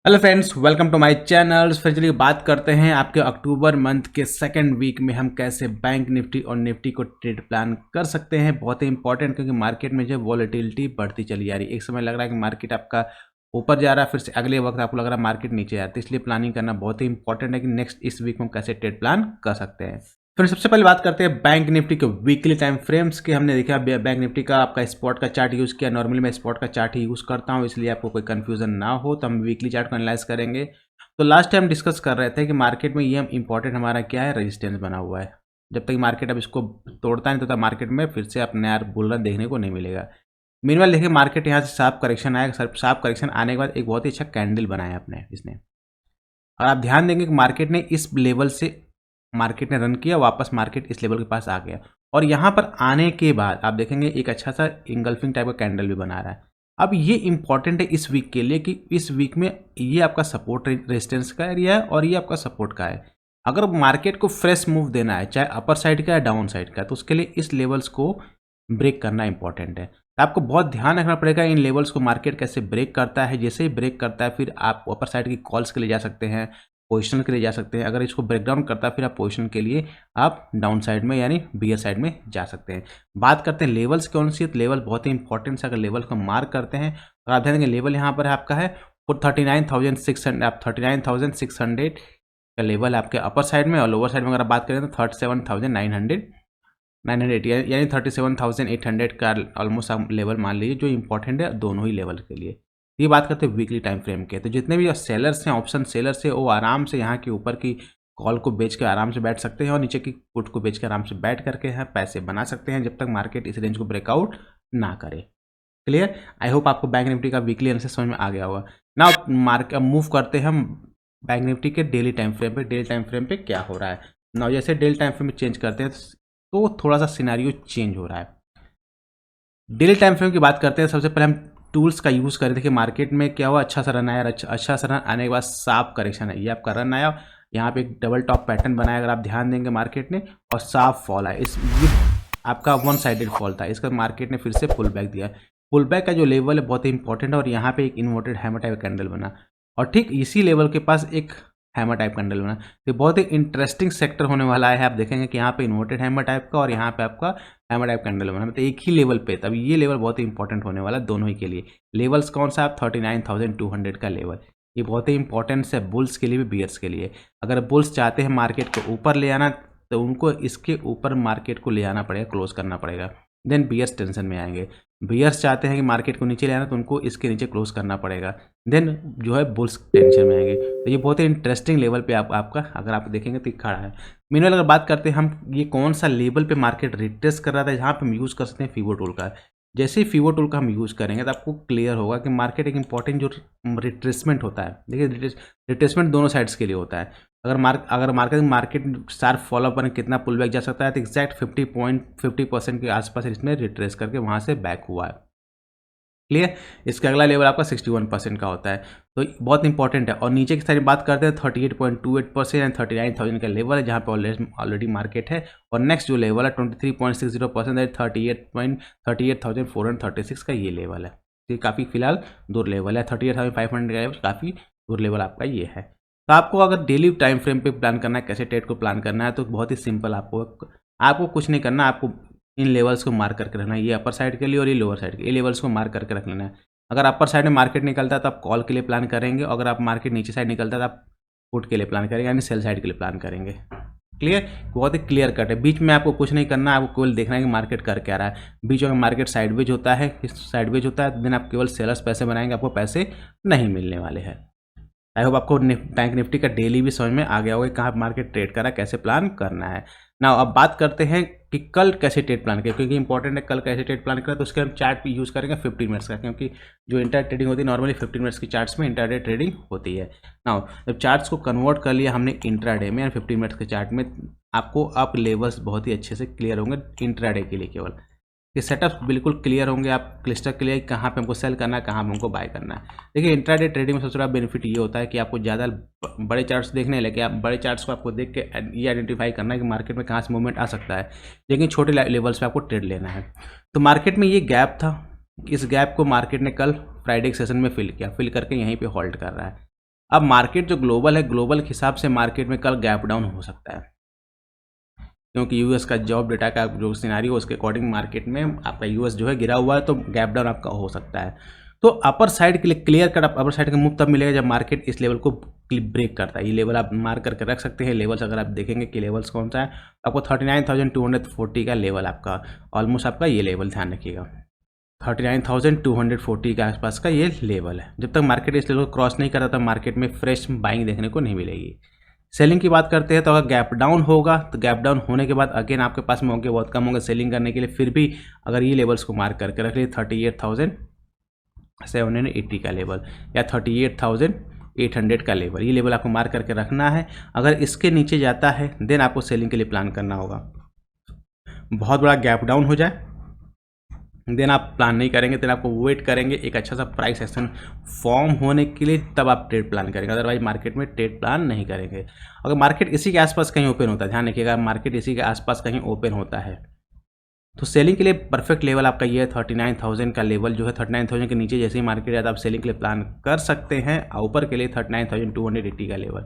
Hello friends, welcome to my channel. फिर चलिए बात करते हैं आपके अक्टूबर मंथ के सेकंड वीक में हम कैसे बैंक निफ्टी और निफ्टी को ट्रेड प्लान कर सकते हैं। बहुत ही इंपॉर्टेंट, क्योंकि मार्केट में जो वॉलेटिलिटी बढ़ती चली जा रही है। एक समय लग रहा है कि मार्केट आपका ऊपर जा रहा है, फिर से अगले वक्त आपको लग रहा है मार्केट नीचे जा रहा है। तो इसलिए प्लानिंग करना बहुत ही इंपॉर्टेंट है कि नेक्स्ट इस वीक में हम कैसे ट्रेड प्लान कर सकते हैं। फिर सबसे पहले बात करते हैं बैंक निफ्टी के वीकली टाइम फ्रेम्स के। हमने देखा बैंक निफ्टी का आपका स्पॉट का चार्ट यूज़ किया। नॉर्मली मैं स्पॉट का चार्ट ही यूज़ करता हूँ, इसलिए आपको कोई कंफ्यूजन ना हो। तो हम वीकली चार्ट को एनालाइज करेंगे। तो लास्ट टाइम डिस्कस कर रहे थे कि मार्केट में ये हम इंपॉर्टेंट हमारा क्या है, रेजिस्टेंस बना हुआ है। जब तक मार्केट अब इसको तोड़ता नहीं, तो मार्केट में फिर से अपने यार बुल रन देखने को नहीं मिलेगा। मीनवाइल देखिए, मार्केट यहाँ से साफ करेक्शन आया। साफ करेक्शन आने के बाद एक बहुत ही अच्छा कैंडल बनाया अपने इसने। और आप ध्यान देंगे कि मार्केट ने इस लेवल से मार्केट ने रन किया, वापस मार्केट इस लेवल के पास आ गया। और यहाँ पर आने के बाद आप देखेंगे एक अच्छा सा इंगल्फिंग टाइप का कैंडल भी बना रहा है। अब ये इंपॉर्टेंट है इस वीक के लिए कि इस वीक में ये आपका सपोर्ट रेजिस्टेंस का एरिया है और ये आपका सपोर्ट का है। अगर मार्केट को फ्रेश मूव देना है, चाहे अपर साइड का या डाउन साइड का, तो उसके लिए इस लेवल्स को ब्रेक करना इंपॉर्टेंट है। तो आपको बहुत ध्यान रखना पड़ेगा इन लेवल्स को मार्केट कैसे ब्रेक करता है। जैसे ही ब्रेक करता है, फिर आप अपर साइड की कॉल्स के लिए जा सकते हैं, पोजिशन के लिए जा सकते हैं। अगर इसको ब्रेक डाउन करता है, फिर आप पोजिशन के लिए आप डाउन साइड में यानी बियर साइड में जा सकते हैं। बात करते हैं लेवल्स कौन सी है, तो लेवल बहुत ही इंपॉर्टेंट है। अगर लेवल को मार्क करते हैं तो आप ध्यान देंगे लेवल यहाँ पर आपका है 39,600। आप 39,600 का लेवल आपके अपर साइड में, और लोअर साइड में अगर आप बात करें तो 37,900 यानी 37,800 का ऑलमोस्ट आप लेवल मान लीजिए, जो इंपॉर्टेंट है दोनों ही लेवल के लिए। ये बात करते हैं वीकली टाइम फ्रेम के। तो जितने भी सेलर्स हैं, ऑप्शन सेलर्स है, वो आराम से यहाँ के ऊपर की कॉल को बेच कर आराम से बैठ सकते हैं, और नीचे की पुट को बेच कर आराम से बैठ करके हैं पैसे बना सकते हैं, जब तक मार्केट इस रेंज को ब्रेकआउट ना करे। क्लियर? आई होप आपको बैंक निफ्टी का वीकली एनालिसिस समझ में आ गया होगा ना। मार्केट मूव करते हैं हम बैंक निफ्टी के डेली टाइम फ्रेम पे। डेली टाइम फ्रेम पे क्या हो रहा है ना, जैसे डेली टाइम फ्रेम में चेंज करते हैं तो थोड़ा सा सिनेरियो चेंज हो रहा है। डेली टाइम फ्रेम की बात करते हैं, सबसे पहले हम टूल्स का यूज़ कर रहे थे कि मार्केट में क्या हुआ, अच्छा सा रन आया। अच्छा सा रन आने के बाद साफ करेक्शन है, ये आपका रन आया। यहाँ पे एक डबल टॉप पैटर्न बनाया, अगर आप ध्यान देंगे मार्केट ने, और साफ फॉल आया। ये आपका वन साइडेड फॉल था, इसका मार्केट ने फिर से पुल बैक दिया। पुल बैक का जो लेवल है बहुत ही इंपॉर्टेंट है, और यहाँ पे एक इन्वर्टेड हैमर टाइप कैंडल बना, और ठीक इसी लेवल के पास एक हैमर टाइप कैंडल बना। तो बहुत ही इंटरेस्टिंग सेक्टर होने वाला है। आप देखेंगे कि यहाँ पे इन्वर्टेड हैमर टाइप का, और यहाँ पे आपका हैमर टाइप कैंडल बना, मतलब एक ही लेवल पे। तब ये लेवल बहुत ही इंपॉर्टेंट होने वाला है दोनों ही के लिए। लेवल्स कौन सा? आप 39,200 का लेवल, ये बहुत ही इंपॉर्टेंट है बुल्स के लिए भी, बियर्स के लिए। अगर बुल्स चाहते हैं मार्केट को ऊपर ले आना, तो उनको इसके ऊपर मार्केट को ले आना पड़ेगा, क्लोज करना पड़ेगा। देन बियर्स टेंशन में आएंगे। बियर्स चाहते हैं कि मार्केट को नीचे ले आना, तो उनको इसके नीचे क्लोज करना पड़ेगा। देन जो है बुल्स टेंशन में आएंगे। तो ये बहुत ही इंटरेस्टिंग लेवल पे आपका अगर आप देखेंगे तो खड़ा है। मीनवाइल अगर बात करते हैं हम, ये कौन सा लेवल पे मार्केट रिट्रेस कर रहा था, जहाँ पे हम यूज़ कर सकते हैं फीवो टूल का। जैसे ही फीवो टूल का हम यूज़ करेंगे तो आपको क्लियर होगा कि मार्केट एक इंपॉर्टेंट जो रिट्रेसमेंट होता है, देखिए रिट्रेसमेंट दोनों साइड्स के लिए होता है। अगर मार्केट शार्प फॉलो पर कितना पुल बैक जा सकता है, तो एग्जैक्ट 50% के आसपास इसमें रिट्रेस करके वहाँ से बैक हुआ है। क्लियर? इसका अगला लेवल आपका 61% का होता है, तो बहुत इंपॉर्टेंट है। और नीचे की सारी बात करते हैं 38.28% एंड 39,000 का लेवल है, जहाँ पे ऑलरेडी मार्केट है। और नेक्स्ट जो लेवल है 23.60% है, 38,436 का ये लेवल है। ये काफ़ी फिलहाल दूर लेवल है। 38,500 का लेवल काफ़ी दूर लेवल आपका ये है। तो आपको अगर डेली टाइम फ्रेम पे प्लान करना है, कैसे ट्रेड को प्लान करना है, तो बहुत ही सिंपल। आपको कुछ नहीं करना, आपको इन लेवल्स को मार्क करके रखना है। ये अपर साइड के लिए और ये लोअर साइड के, ये लेवल्स को मार्क करके रख लेना है। अगर अपर साइड में मार्केट निकलता है तो आप कॉल के लिए प्लान करेंगे, अगर आप मार्केट नीचे साइड निकलता है तो आप पुट के लिए प्लान करेंगे, यानी सेल साइड के लिए प्लान करेंगे। क्लियर? बहुत ही क्लियर कट है। बीच में आपको कुछ नहीं करना, आपको केवल देखना है कि मार्केट कर क्या रहा है। बीच में मार्केट साइडवेज होता है, साइडवेज होता है, देन आप केवल सेलर्स पैसे बनाएंगे, आपको पैसे नहीं मिलने वाले हैं। आई होप आपको बैंक निफ्टी का डेली भी समझ में आ गया होगा कहाँ मार्केट ट्रेड कर रहा है, कैसे प्लान करना है ना। अब बात करते हैं कि कल कैसे ट्रेड प्लान करें, क्योंकि इंपॉर्टेंट है कल कैसे ट्रेड प्लान करें। तो उसके हम चार्ट भी यूज़ करेंगे 15 मिनट्स का, क्योंकि जो इंटर ट्रेडिंग होती है नॉर्मली 15 मिनट्स की चार्ट्स में इंटरडे ट्रेडिंग होती है ना। जब चार्ट्स को कन्वर्ट कर लिया हमने इंट्राडे में, यानी 15 मिनट्स के चार्ट में, आपको अब लेवल्स बहुत ही अच्छे से क्लियर होंगे इंट्राडे के लिए केवल। कि सेटअप बिल्कुल क्लियर होंगे, आप क्लिस्टर क्लियर कहाँ पे हमको सेल करना है, कहाँ पे हमको बाय करना है। देखिए इंट्राडे ट्रेडिंग में सबसे बड़ा बेनिफिट ये होता है कि आपको ज़्यादा बड़े चार्ट्स देखने लगे, आप बड़े चार्ट्स को आपको देख के ये आइडेंटिफाई करना है कि मार्केट में कहाँ से मूवमेंट आ सकता है, लेकिन छोटे लेवल्स पे आपको ट्रेड लेना है। तो मार्केट में ये गैप था, इस गैप को मार्केट ने कल फ्राइडे के सेशन में फिल किया, फिल करके यहीं पर होल्ड कर रहा है। अब मार्केट जो ग्लोबल है, ग्लोबल के हिसाब से मार्केट में कल गैप डाउन हो सकता है, क्योंकि यूएस का जॉब डेटा का जो सिनारी हो उसके अकॉर्डिंग मार्केट में आपका यूएस जो है गिरा हुआ है, तो गैप डाउन आपका हो सकता है। तो अपर साइड के लिए क्लियर कट अपर साइड का मूव तब मिलेगा जब मार्केट इस लेवल को ब्रेक करता है। ये लेवल आप मार्क करके रख सकते हैं। लेवल्स अगर आप देखेंगे कि लेवल्स कौन सा है, आपको 39,240 का लेवल आपका ऑलमोस्ट आपका ये लेवल ध्यान रखिएगा, 39,240 के आसपास का ये लेवल है। जब तक मार्केट इस लेवल को क्रॉस नहीं करता तब मार्केट में फ्रेश बाइंग देखने को नहीं मिलेगी। सेलिंग की बात करते हैं तो अगर गैप डाउन होगा तो गैप डाउन होने के बाद अगेन आपके पास मौके बहुत कम होंगे सेलिंग करने के लिए। फिर भी अगर ये लेवल्स को मार्क करके रख लिए 38,780 का लेवल या 38,800 का लेवल, ये लेवल आपको मार्क करके रखना है। अगर इसके नीचे जाता है देन आपको सेलिंग के लिए प्लान करना होगा। बहुत बड़ा गैप डाउन हो जाए देन आप प्लान नहीं करेंगे, देन आपको वेट करेंगे एक अच्छा सा प्राइस एक्शन फॉर्म होने के लिए, तब आप ट्रेड प्लान करेंगे। अदरवाइज मार्केट में ट्रेड प्लान नहीं करेंगे। अगर मार्केट इसी के आसपास कहीं ओपन होता है, ध्यान रखिएगा, मार्केट इसी के आसपास कहीं ओपन होता है तो सेलिंग के लिए परफेक्ट लेवल आपका ये 39,000 का लेवल जो है, 39,000 के नीचे जैसे ही मार्केट जाता है आप सेलिंग के लिए प्लान कर सकते हैं। ऊपर के लिए 39,280 का लेवल।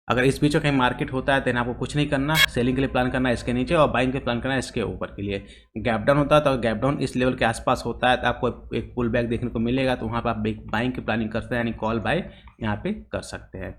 अगर इस बीच में कहीं मार्केट होता है तो आपको कुछ नहीं करना, सेलिंग के लिए प्लान करना है इसके नीचे और बाइंग के लिए प्लान करना है इसके ऊपर के लिए। गैप डाउन होता है तो गैप डाउन इस लेवल के आसपास होता है तो आपको एक पुल बैक देखने को मिलेगा, तो वहाँ पर आप बाइंग की प्लानिंग करते हैं, यानी कॉल बाय यहाँ पे कर सकते हैं।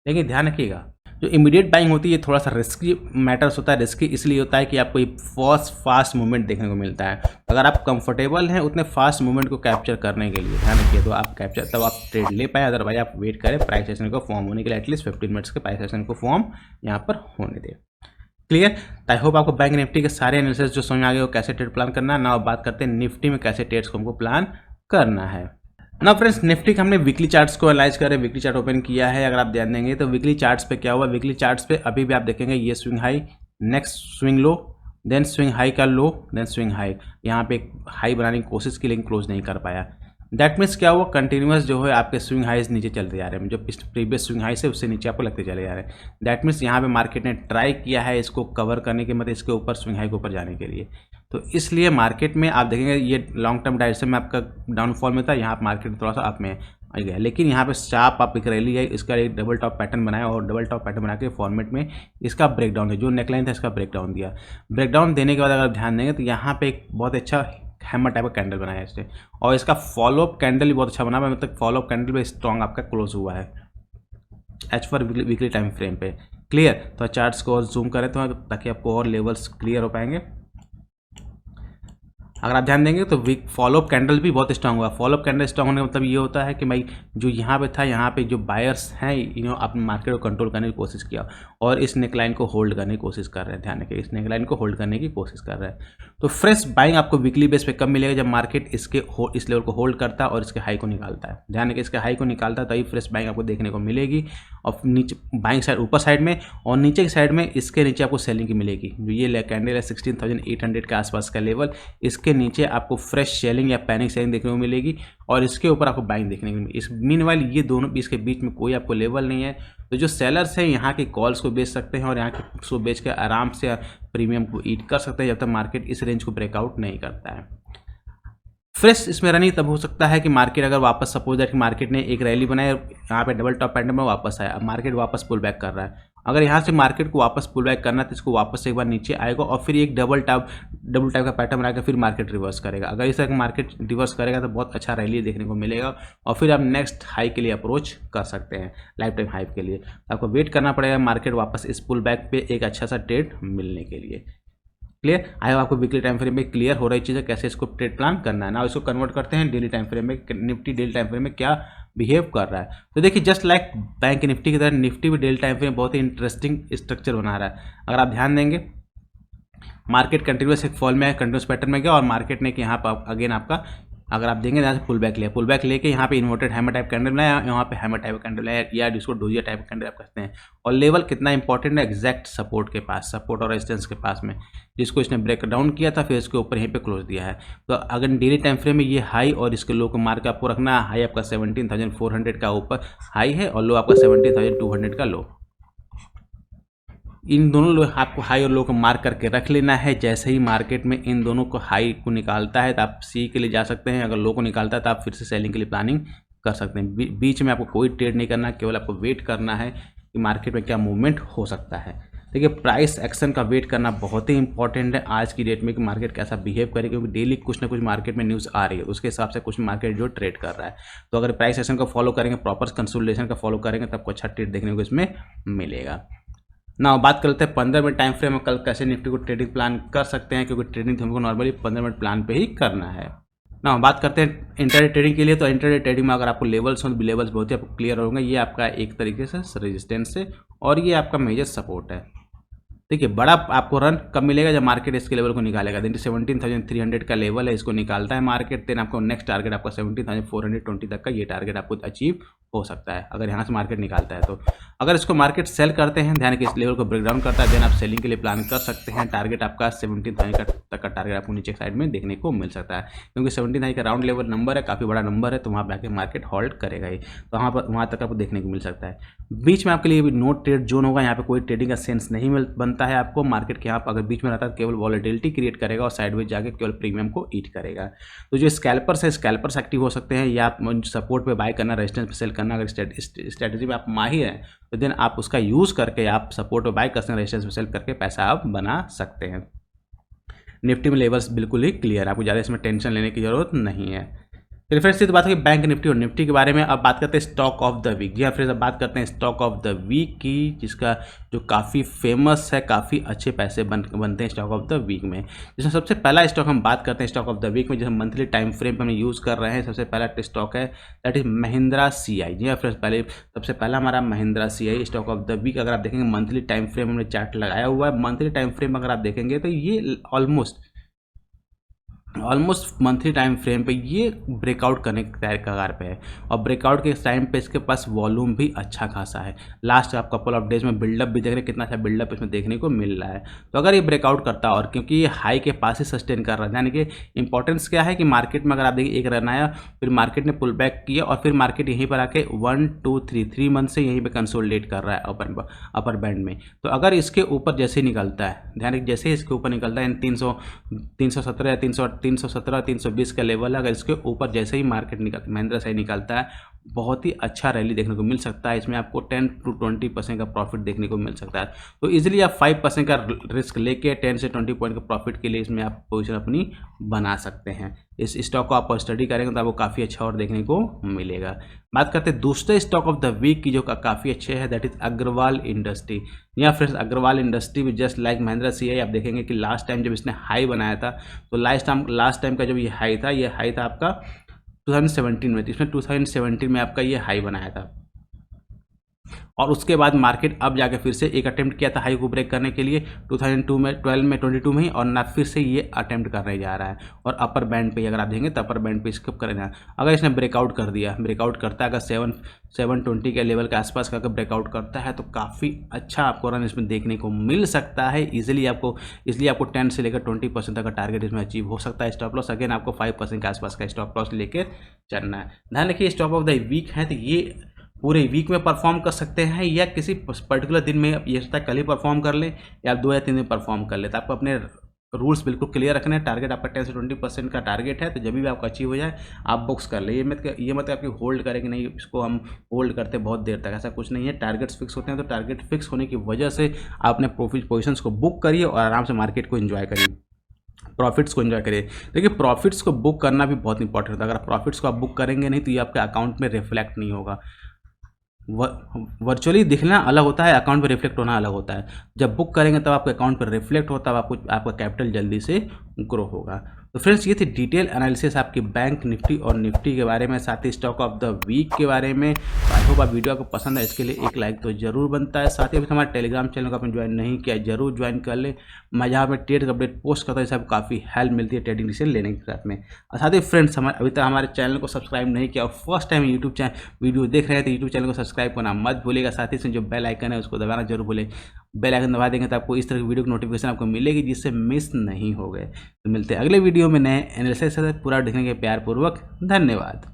लेकिन ध्यान रखिएगा जो इमीडिएट बाइंग होती है ये थोड़ा सा रिस्की मैटर्स होता है। रिस्की इसलिए होता है कि आपको ये फास्ट मूवमेंट देखने को मिलता है। अगर आप कंफर्टेबल हैं उतने फास्ट मूवमेंट को कैप्चर करने के लिए, ध्यान रखिए, तो आप कैप्चर तब आप ट्रेड ले पाए। अदरवाइज आप वेट करें प्राइस सेशन को फॉर्म होने के लिए, एटलीस्ट 15 मिनट्स के प्राइस सेशन को फॉर्म यहाँ पर होने दें। क्लियर? आई होप आपको बैंक निफ्टी के सारे एनालिसिस जो समझ आ गए वो कैसे ट्रेड प्लान करना है। ना बात करते हैं निफ्टी में कैसे ट्रेड्स को हमको प्लान करना है। ना फ्रेंड्स, निफ्टी का हमने वीकली चार्ट्स को एनालाइज कर वीकली चार्ट ओपन किया है। अगर आप ध्यान देंगे तो वीकली चार्ट्स पे क्या हुआ, वीकली चार्ट्स पे अभी भी आप देखेंगे ये swing high, next swing low, then swing high का लो, देन स्विंग हाई। यहाँ पे एक हाई बनाने की कोशिश की लेकिन क्लोज नहीं कर पाया। दैट मीन्स क्या हुआ, कंटिन्यूस जो है आपके स्विंग हाइज नीचे चलते जा रहे हैं, जो प्रीवियस स्विंग हाई से उससे नीचे आपको लगते चले जा रहे हैं। दैट मीन्स यहाँ पे मार्केट ने ट्राई किया है इसको कवर करने के, मतलब इसके ऊपर स्विंग हाई के ऊपर जाने के लिए। तो इसलिए मार्केट में आप देखेंगे ये लॉन्ग टर्म डायरेक्शन में आपका डाउनफॉल में था, यहाँ पर मार्केट थोड़ा सा अप में आ गया, लेकिन यहाँ पे शार्प आप एक रैली है, इसका एक डबल टॉप पैटर्न बनाया और डबल टॉप पैटर्न बना के फॉर्मेट में इसका ब्रेकडाउन है, जो नेकलाइन था इसका ब्रेकडाउन दिया। ब्रेकडाउन देने के बाद अगर ध्यान देंगे तो यहाँ पे एक बहुत अच्छा हैमर टाइप का कैंडल बनाया इससे, और इसका फॉलोअप कैंडल भी बहुत अच्छा बना, मतलब फॉलोअप कैंडल भी स्ट्रॉन्ग आपका क्लोज हुआ है as per weekly time frame पे। क्लियर? तो चार्ट्स को और जूम करें तो ताकि आपको और लेवल्स क्लियर हो पाएंगे। अगर आप ध्यान देंगे तो वीक फॉलोअप कैंडल भी बहुत स्ट्रांग हुआ। फॉलोअप कैंडल स्ट्रांग होने का मतलब ये होता है कि भाई जो यहाँ पे था, यहाँ पे जो बायर्स हैं अपने मार्केट को कंट्रोल करने की कोशिश किया और इस नेकलाइन को होल्ड करने की कोशिश कर रहे हैं। ध्यान रखिए, इस नेकलाइन को होल्ड करने की कोशिश कर रहे हैं। तो फ्रेश बाइंग आपको वीकली बेस पे कब मिलेगा, जब मार्केट इस लेवल को होल्ड करता है और इसके हाई को निकालता है। ध्यान रखिए, इसके हाई को निकालता है तभी फ्रेश बाइंग आपको देखने को मिलेगी। और नीचे बाइंग साइड ऊपर साइड में और नीचे की साइड में इसके नीचे आपको सेलिंग की मिलेगी। जो ये कैंडल है 16,800 के आसपास का लेवल, इसके नीचे आपको फ्रेश सेलिंग या पैनिक सेलिंग देखने को मिलेगी और इसके ऊपर आपको बाइंग देखने को मिलेगी। इस मीनवाइल ये दोनों इसके बीच में कोई आपको लेवल नहीं है। तो जो सेलर्स हैं यहाँ के कॉल्स को बेच सकते हैं और यहाँ के पुट्स को बेच के आराम से प्रीमियम को ईट कर सकते हैं जब तक मार्केट इस रेंज को ब्रेकआउट नहीं करता है। फ्रेश इसमें रनिंग तब हो सकता है कि मार्केट अगर वापस सपोज दैट कि मार्केट ने एक रैली बनाई, यहाँ पे डबल टॉप पैटर्न में वापस आया, अब मार्केट वापस पुल बैक कर रहा है। अगर यहाँ से मार्केट को वापस पुल बैक करना है तो इसको वापस से एक बार नीचे आएगा और फिर एक डबल टाइप का पैटर्न बनाकर फिर मार्केट रिवर्स करेगा। अगर इस तरह का मार्केट रिवर्स करेगा तो बहुत अच्छा रैली देखने को मिलेगा और फिर आप नेक्स्ट हाई के लिए अप्रोच कर सकते हैं, लाइफ टाइम हाई के लिए। आपको वेट करना पड़ेगा मार्केट वापस इस पुल बैक पे एक अच्छा सा ट्रेड मिलने के लिए। क्लियर? आई होप आपको वीकली टाइम फ्रेम में क्लियर हो रही चीज़ है कैसे इसको ट्रेड प्लान करना है ना। इसको कन्वर्ट करते हैं डेली टाइम फ्रेम में, निफ्टी डेली टाइम फ्रेम में क्या बिहेव कर रहा है। तो देखिए जस्ट लाइक बैंक निफ्टी की तरह निफ्टी भी डेली टाइम फ्रेम बहुत ही इंटरेस्टिंग स्ट्रक्चर बना रहा है। अगर आप ध्यान देंगे मार्केट कंटिन्यूस एक फॉल में है, कंटिन्यूस पैटर्न में गया और मार्केट ने कि यहाँ पर अगेन आपका अगर आप देंगे यहाँ से पुल बैक लिया, पुल बैक लेके यहाँ पे इन्वर्टेड हैमर टाइप कैंडल बनाया, यहाँ पे हैमर टाइप कैंडल है या जिसको डोजिया टाइप कैंडल आप कहते हैं। और लेवल कितना इंपॉर्टेंट है, एग्जैक्ट सपोर्ट के पास, सपोर्ट और रेजिस्टेंस के पास में, जिसको इसने ब्रेक डाउन किया था फिर इसके ऊपर यहीं पे क्लोज दिया है। तो अगर डेली टाइम फ्रेम में ये हाई और इसके लो को मार्क आपको रखना है। हाई आपका 17,400 का ऊपर हाई है और लो आपका 17,200 का लो। इन दोनों लो आपको हाई और लो को मार्क करके रख लेना है। जैसे ही मार्केट में इन दोनों को हाई को निकालता है तो आप सी के लिए जा सकते हैं, अगर लो को निकालता है तो आप फिर से सेलिंग के लिए प्लानिंग कर सकते हैं। बीच में आपको कोई ट्रेड नहीं करना, केवल आपको वेट करना है कि मार्केट में क्या मूवमेंट हो सकता है। देखिए प्राइस एक्शन का वेट करना बहुत ही इंपॉर्टेंट है आज की डेट में कि मार्केट कैसा बिहेव करे, क्योंकि डेली कुछ ना कुछ मार्केट में न्यूज़ आ रही है, उसके हिसाब से कुछ मार्केट जो ट्रेड कर रहा है। तो अगर प्राइस एक्शन को फॉलो करेंगे, प्रॉपर कंसोलिडेशन का फॉलो करेंगे, तब आपको अच्छा ट्रेड देखने को इसमें मिलेगा ना। बात करते हैं 15 मिनट टाइम फ्रेम में कल कैसे निफ्टी को ट्रेडिंग प्लान कर सकते हैं, क्योंकि ट्रेडिंग हमको नॉर्मली 15 मिनट प्लान पे ही करना है ना। बात करते हैं इंटरडे ट्रेडिंग के लिए, तो इंटरडे ट्रेडिंग में अगर आपको लेवल्स हो, लेवल्स बहुत ही आपको क्लियर होंगे। ये आपका एक तरीके से रेजिस्टेंस है और ये आपका मेजर सपोर्ट है। देखिए बड़ा आपको रन कब मिलेगा, जब मार्केट इसके लेवल को निकालेगा। देखिए 17,300 का लेवल है, इसको निकालता है मार्केट, देन आपको नेक्स्ट टारगेट आपका 17,420 तक का ये टारगेट आपको अचीव हो सकता है अगर यहाँ से मार्केट निकालता है। तो अगर इसको मार्केट सेल करते हैं, ध्यान कि इस लेवल को ब्रेक डाउन करता है, देन आप सेलिंग के लिए प्लान कर सकते हैं। टारगेट आपका 17,000 तक का टारगेट आपको नीचे साइड में देखने को मिल सकता है, क्योंकि 17,000 का राउंड लेवल नंबर है, काफ़ी बड़ा नंबर है, तो वहाँ पर आके मार्केट होल्ड करेगा ही, तो वहाँ तक आपको देखने को मिल सकता है। बीच में आपके लिए भी नो ट्रेड जोन होगा, यहाँ पे कोई ट्रेडिंग का सेंस नहीं बनता है आपको। मार्केट के यहाँ अगर बीच में रहता है, केवल वॉलेटिलिटी क्रिएट करेगा और साइडवेज जाके केवल प्रीमियम को ईट करेगा। तो जो स्कैल्पर्स है, स्कैल्पर्स एक्टिव हो सकते हैं, या आप सपोर्ट पे बाय करना, रेजिस्टेंस पे सेल करना। अगर स्ट्रेटजी में आप माहिर हैं तो देन आप उसका यूज़ करके आप सपोर्ट पे बाय कर सकते हैं, रेजिस्टेंस पे सेल करके पैसा आप बना सकते हैं। निफ्टी में लेवल्स बिल्कुल ही क्लियर है, आपको ज़्यादा इसमें टेंशन लेने की जरूरत नहीं है। फिर फ्रेंड्स तो बात होगी बैंक निफ्टी और निफ्टी के बारे में। अब बात करते हैं स्टॉक ऑफ द वीक। जी हाँ फ्रेंड्स, अब बात करते हैं स्टॉक ऑफ द वीक की, जिसका जो काफ़ी फेमस है, काफ़ी अच्छे पैसे बनते हैं स्टॉक ऑफ द वीक में। जिसमें सबसे पहला स्टॉक हम बात करते हैं स्टॉक ऑफ द वीक में, जिसे मंथली टाइम फ्रेम पर हम यूज़ कर रहे हैं। सबसे पहला स्टॉक है दैट इज महिंद्रा CI। जी हाँ फ्रेंड्स, सबसे पहला हमारा Mahindra CI stock of the week. अगर आप देखेंगे मंथली टाइम फ्रेम हमने चार्ट लगाया हुआ है, मंथली टाइम फ्रेम अगर आप देखेंगे तो ये ऑलमोस्ट मंथली टाइम फ्रेम पे ये ब्रेकआउट करने के कगार पे है, और ब्रेकआउट के टाइम पे इसके पास वॉल्यूम भी अच्छा खासा है। लास्ट आप कपल ऑफ डेज में बिल्डअप भी देख रहे हैं, कितना अच्छा बिल्डअप इसमें देखने को मिल रहा है। तो अगर ये ब्रेकआउट करता है, और क्योंकि ये हाई के पास ही सस्टेन कर रहा है, यानी कि इंपॉर्टेंस क्या है कि मार्केट में अगर आप देखिए एक रन आया, फिर मार्केट ने पुल बैक किया, और फिर मार्केट यहीं पर आके 1 2 3 मंथ से यहीं पर कंसोलिडेट कर रहा है अपर बैंड में। तो अगर इसके ऊपर जैसे ही निकलता है, ध्यान रखिए जैसे ही इसके ऊपर निकलता है, 317 या 317 320 का लेवल है, अगर इसके ऊपर जैसे ही मार्केट महिंद्रा से निकलता है, बहुत ही अच्छा रैली देखने को मिल सकता है। इसमें आपको 10 to 20% का प्रॉफिट देखने को मिल सकता है। तो इजीली आप 5% का रिस्क लेके 10 से 20 पॉइंट का प्रॉफिट के लिए इसमें आप पोजीशन अपनी बना सकते हैं। इस स्टॉक को आप स्टडी करेंगे तो आपको काफ़ी अच्छा और देखने को मिलेगा। बात करते हैं दूसरे स्टॉक ऑफ द वीक की, जो काफ़ी अच्छे है, दैट इज अग्रवाल इंडस्ट्री। यहाँ फ्रेंड्स अग्रवाल इंडस्ट्री भी जस्ट लाइक महिंद्रा CI, आप देखेंगे कि लास्ट टाइम जब इसने हाई बनाया था, तो लास्ट टाइम का जब ये हाई था आपका 2017 में। इसमें 2017 में आपका ये हाई बनाया था, और उसके बाद मार्केट अब जाके फिर से एक अटेम्प्ट किया था हाई को ब्रेक करने के लिए 2002 में 22 में ही, और ना फिर से ये अटेम्प्ट करने जा रहा है। और अपर बैंड पे अगर आप देखेंगे तो अपर बैंड पे स्किप करना, अगर इसने ब्रेकआउट करता है, अगर 720 के लेवल के आसपास का अगर ब्रेकआउट करता है, तो काफ़ी अच्छा आपको रन इसमें देखने को मिल सकता है इसलिए आपको 10 से लेकर 20% तक का टारगेट इसमें अचीव हो सकता है। स्टॉप लॉस अगेन आपको 5% के आसपास का स्टॉप लॉस लेकर चलना है। ध्यान रखिए स्टॉक ऑफ द वीक है, तो ये पूरे वीक में परफॉर्म कर सकते हैं, या किसी पर्टिकुलर दिन में ये सकता है कल ही परफॉर्म कर ले, या 2 या 3 दिन परफॉर्म कर ले। तो आपको अपने रूल्स बिल्कुल क्लियर रखने हैं। टारगेट आपका 10 से 20% का टारगेट है, तो जब भी आपका अचीव हो जाए आप बुक्स कर ले। ये मत आपकी होल्ड करें कि नहीं इसको हम होल्ड करते बहुत देर तक, ऐसा कुछ नहीं है। टारगेट्स फिक्स होते हैं, तो टारगेट फिक्स होने की वजह से आप अपने प्रॉफिट पोजिशंस को बुक करिए और आराम से मार्केट को एंजॉय करिए, प्रॉफिट्स को एंजॉय करिए। देखिए प्रॉफिट्स को बुक करना भी बहुत इंपॉर्टेंट होता है। अगर प्रॉफिट्स को आप बुक करेंगे नहीं, तो ये आपके अकाउंट में रिफ्लेक्ट नहीं होगा। वर्चुअली दिखना अलग होता है, अकाउंट पर रिफ्लेक्ट होना अलग होता है। जब बुक करेंगे तब आपके अकाउंट पर रिफ्लेक्ट होता है, आपका कैपिटल जल्दी से ग्रो होगा। तो फ्रेंड्स ये थी डिटेल एनालिसिस आपकी बैंक निफ्टी और निफ्टी के बारे में, साथ ही स्टॉक ऑफ द वीक के बारे में। आई होप आप वीडियो आपको पसंद है, इसके लिए एक लाइक तो जरूर बनता है। साथ ही अभी हमारे टेलीग्राम चैनल को आपने ज्वाइन नहीं किया, जरूर ज्वाइन कर ले। मैं जहाँ पे ट्रेड अपडेट पोस्ट करता हूँ, इससे आपको काफ़ी हेल्प मिलती है ट्रेडिंग डिसीजन लेने के साथ में। और साथ ही फ्रेंड्स अभी तक हमारे चैनल को सब्सक्राइब नहीं किया और फर्स्ट टाइम यूट्यूब वीडियो देख रहे हैं, तो यूट्यूब चैनल को सब्सक्राइब करना मत भूलिएगा। साथ ही से जो बेल आइकन है उसको दबाना जरूर भूलें। बेल आइकन दबा देंगे तो आपको इस तरह की वीडियो की नोटिफिकेशन आपको मिलेगी, जिससे मिस नहीं हो गए। तो मिलते हैं अगले वीडियो में नए एनालिसिस से। पूरा देखने के प्यार पूर्वक धन्यवाद।